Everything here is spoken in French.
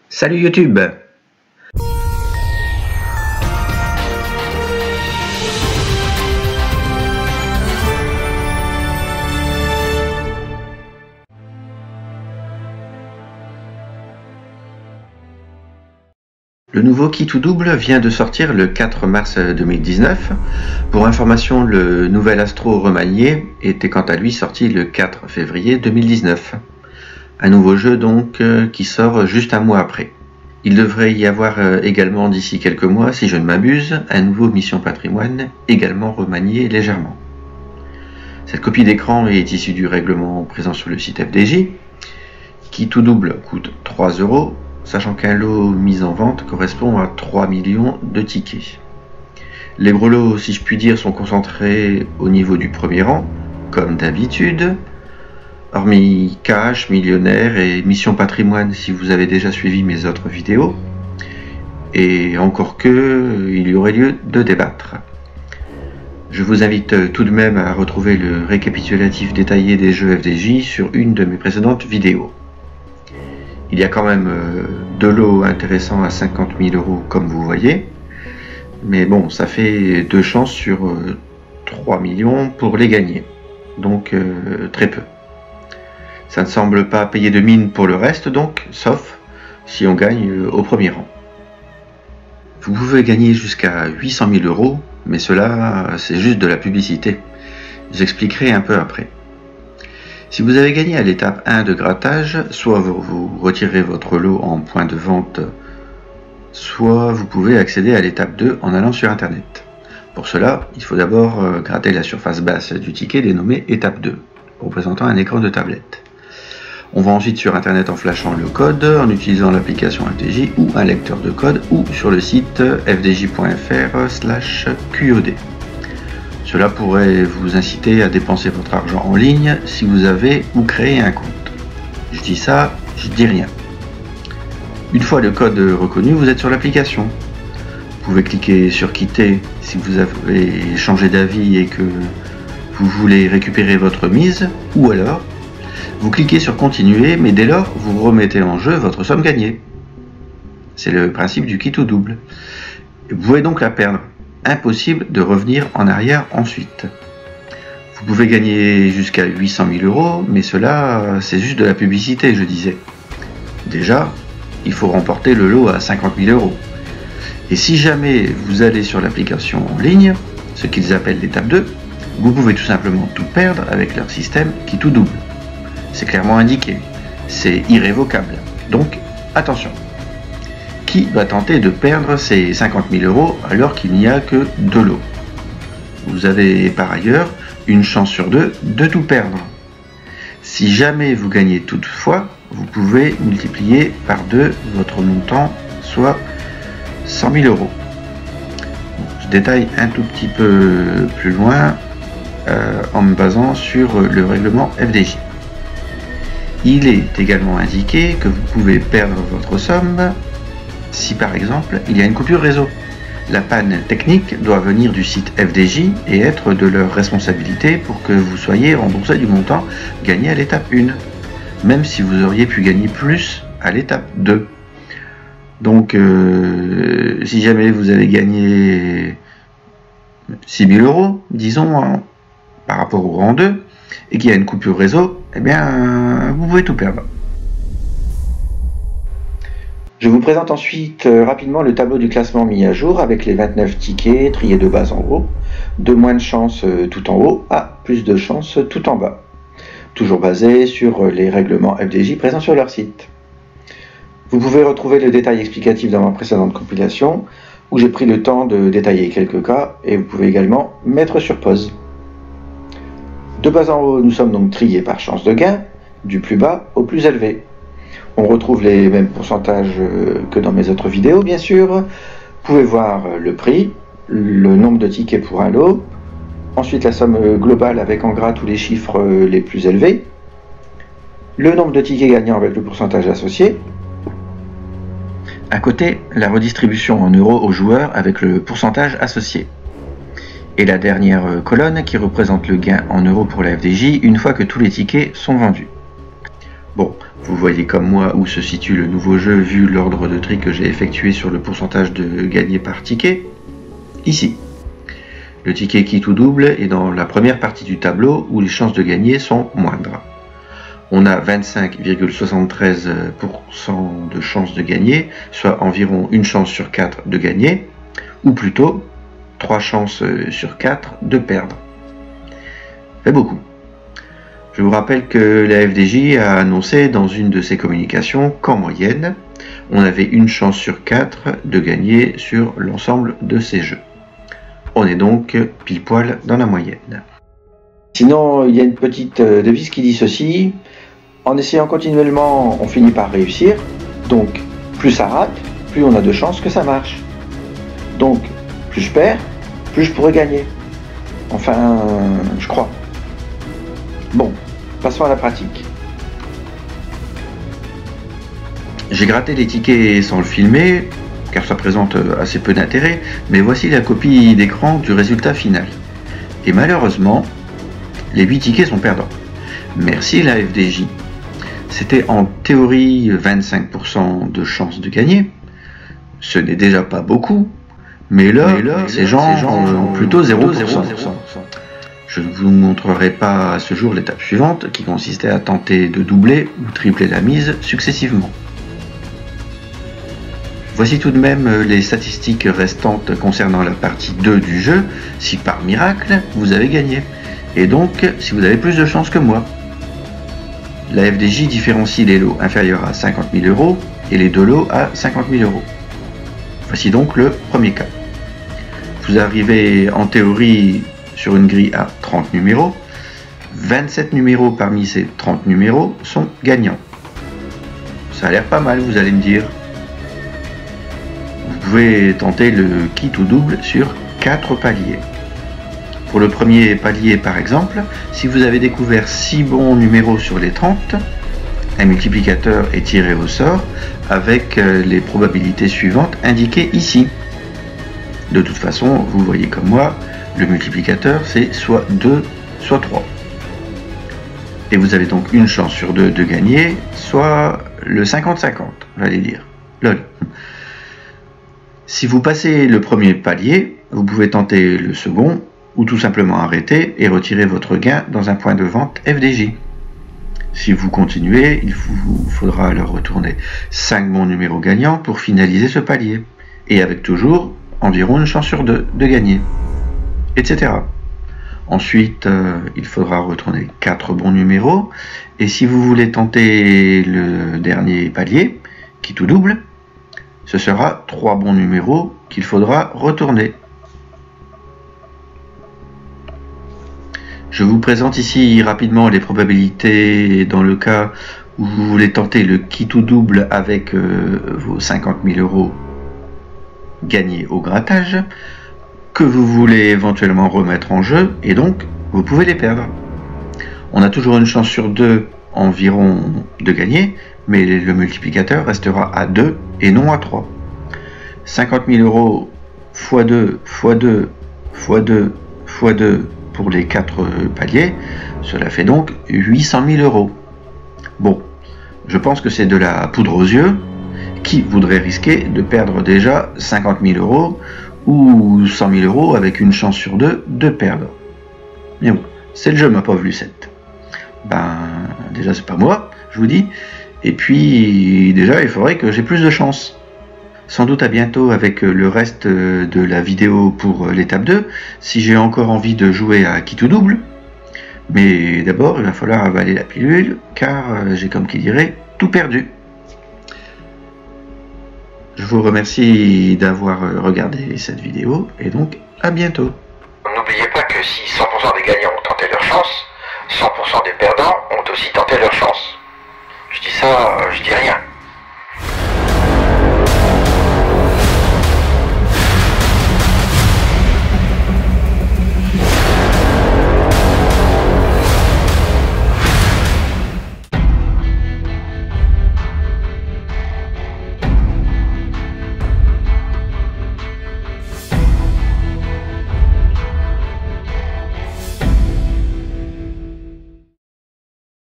Salut YouTube! Le nouveau Qui tout double vient de sortir le 4 mars 2019. Pour information, le nouvel Astro remanié était quant à lui sorti le 4 février 2019. Un nouveau jeu donc qui sort juste un mois après. Il devrait y avoir également d'ici quelques mois, si je ne m'abuse, un nouveau Mission Patrimoine, également remanié légèrement. Cette copie d'écran est issue du règlement présent sur le site FDJ. Qui tout double coûte 3 €, sachant qu'un lot mis en vente correspond à 3 millions de tickets. Les gros lots, si je puis dire, sont concentrés au niveau du premier rang, comme d'habitude, hormis Cash, Millionnaire et Mission Patrimoine si vous avez déjà suivi mes autres vidéos, et encore que, il y aurait lieu de débattre. Je vous invite tout de même à retrouver le récapitulatif détaillé des jeux FDJ sur une de mes précédentes vidéos. Il y a quand même 2 lots intéressants à 50 000 € comme vous voyez, mais bon, ça fait 2 chances sur 3 millions pour les gagner, donc très peu. Ça ne semble pas payer de mine pour le reste donc, sauf si on gagne au premier rang. Vous pouvez gagner jusqu'à 800 000 €, mais cela c'est juste de la publicité. J'expliquerai un peu après. Si vous avez gagné à l'étape 1 de grattage, soit vous retirez votre lot en point de vente, soit vous pouvez accéder à l'étape 2 en allant sur internet. Pour cela, il faut d'abord gratter la surface basse du ticket dénommé étape 2, représentant un écran de tablette. On va ensuite sur internet en flashant le code, en utilisant l'application FDJ ou un lecteur de code, ou sur le site fdj.fr/QOD. Cela pourrait vous inciter à dépenser votre argent en ligne si vous avez ou créé un compte. Je dis ça, je dis rien. Une fois le code reconnu, vous êtes sur l'application. Vous pouvez cliquer sur quitter si vous avez changé d'avis et que vous voulez récupérer votre mise, ou alors vous cliquez sur continuer, mais dès lors vous remettez en jeu votre somme gagnée. C'est le principe du qui tout double. Vous pouvez donc la perdre. Impossible de revenir en arrière ensuite. Vous pouvez gagner jusqu'à 800 000 €, mais cela c'est juste de la publicité, je disais. Déjà, il faut remporter le lot à 50 000 €. Et si jamais vous allez sur l'application en ligne, ce qu'ils appellent l'étape 2, vous pouvez tout simplement tout perdre avec leur système qui tout double. C'est clairement indiqué, c'est irrévocable, donc attention. Qui va tenter de perdre ces 50 000 € alors qu'il n'y a que 2 lots? Vous avez par ailleurs une chance sur 2 de tout perdre. Si jamais vous gagnez toutefois, vous pouvez multiplier par 2 votre montant, soit 100 000 €. Je détaille un tout petit peu plus loin en me basant sur le règlement FDJ. Il est également indiqué que vous pouvez perdre votre somme si par exemple il y a une coupure réseau. La panne technique doit venir du site FDJ et être de leur responsabilité pour que vous soyez remboursé du montant gagné à l'étape 1, même si vous auriez pu gagner plus à l'étape 2. Donc si jamais vous avez gagné 6 000 €, disons, par rapport au rang 2, et qu'il y a une coupure réseau, eh bien vous pouvez tout perdre. Je vous présente ensuite rapidement le tableau du classement mis à jour avec les 29 tickets triés de bas en haut, de moins de chance tout en haut à plus de chance tout en bas, toujours basé sur les règlements FDJ présents sur leur site. Vous pouvez retrouver le détail explicatif dans ma précédente compilation où j'ai pris le temps de détailler quelques cas et vous pouvez également mettre sur pause. De bas en haut, nous sommes donc triés par chance de gain, du plus bas au plus élevé. On retrouve les mêmes pourcentages que dans mes autres vidéos, bien sûr. Vous pouvez voir le prix, le nombre de tickets pour un lot, ensuite la somme globale avec en gras tous les chiffres les plus élevés, le nombre de tickets gagnants avec le pourcentage associé, à côté, la redistribution en euros aux joueurs avec le pourcentage associé. Et la dernière colonne qui représente le gain en euros pour la FDJ une fois que tous les tickets sont vendus. Bon, Vous voyez comme moi où se situe le nouveau jeu vu l'ordre de tri que j'ai effectué sur le pourcentage de gagné par ticket. Ici. Le ticket quitte ou double est dans la première partie du tableau où les chances de gagner sont moindres. On a 25,73% de chances de gagner, soit environ une chance sur 4 de gagner, ou plutôt 3 chances sur 4 de perdre. C'est beaucoup. Je vous rappelle que la FDJ a annoncé dans une de ses communications qu'en moyenne, on avait une chance sur 4 de gagner sur l'ensemble de ces jeux. On est donc pile poil dans la moyenne. Sinon, il y a une petite devise qui dit ceci: en essayant continuellement, on finit par réussir. Donc, plus ça rate, plus on a de chances que ça marche. Donc, plus je perds, plus je pourrais gagner. Enfin, je crois. Bon, passons à la pratique. J'ai gratté les tickets sans le filmer, car ça présente assez peu d'intérêt, mais voici la copie d'écran du résultat final. Et malheureusement, les 8 tickets sont perdants. Merci la FDJ. C'était en théorie 25% de chance de gagner. Ce n'est déjà pas beaucoup, mais là ces gens ont plutôt 0%. Je ne vous montrerai pas à ce jour l'étape suivante, qui consistait à tenter de doubler ou tripler la mise successivement. Voici tout de même les statistiques restantes concernant la partie 2 du jeu, si par miracle vous avez gagné, et donc si vous avez plus de chance que moi. La FDJ différencie les lots inférieurs à 50 000 € et les 2 lots à 50 000 €. Voici donc le premier cas. Vous arrivez en théorie sur une grille à 30 numéros. 27 numéros parmi ces 30 numéros sont gagnants. Ça a l'air pas mal, vous allez me dire. Vous pouvez tenter le kit ou double sur 4 paliers. Pour le premier palier par exemple, si vous avez découvert 6 bons numéros sur les 30, un multiplicateur est tiré au sort avec les probabilités suivantes indiquées ici. De toute façon, vous voyez comme moi, le multiplicateur c'est soit 2, soit 3. Et vous avez donc une chance sur 2 de gagner, soit le 50-50, j'allais dire. Lol. Si vous passez le premier palier, vous pouvez tenter le second, ou tout simplement arrêter et retirer votre gain dans un point de vente FDJ. Si vous continuez, il vous faudra alors retourner 5 bons numéros gagnants pour finaliser ce palier, et avec toujours environ une chance sur 2 de gagner, etc. Ensuite, il faudra retourner 4 bons numéros, et si vous voulez tenter le dernier palier, qui tout double, ce sera 3 bons numéros qu'il faudra retourner. Je vous présente ici rapidement les probabilités dans le cas où vous voulez tenter le kit ou double avec vos 50 000 € gagnés au grattage, que vous voulez éventuellement remettre en jeu, et donc vous pouvez les perdre. On a toujours une chance sur 2 environ de gagner, mais le multiplicateur restera à 2 et non à 3. 50 000 € x 2 x 2 x 2 x 2 pour les 4 paliers, cela fait donc 800 000 €. Bon, je pense que c'est de la poudre aux yeux. Qui voudrait risquer de perdre déjà 50 000 € ou 100 000 € avec une chance sur 2 de perdre? Mais bon, c'est le jeu, ma pauvre Lucette. Ben, déjà c'est pas moi, je vous dis, et puis déjà il faudrait que j'ai plus de chance. Sans doute à bientôt avec le reste de la vidéo pour l'étape 2, si j'ai encore envie de jouer à kit ou double. Mais d'abord, il va falloir avaler la pilule, car j'ai, comme qui dirait, tout perdu. Je vous remercie d'avoir regardé cette vidéo, et donc à bientôt. N'oubliez pas que si 100% des gagnants ont tenté leur chance, 100% des perdants ont aussi tenté leur chance. Je dis ça, je dis rien.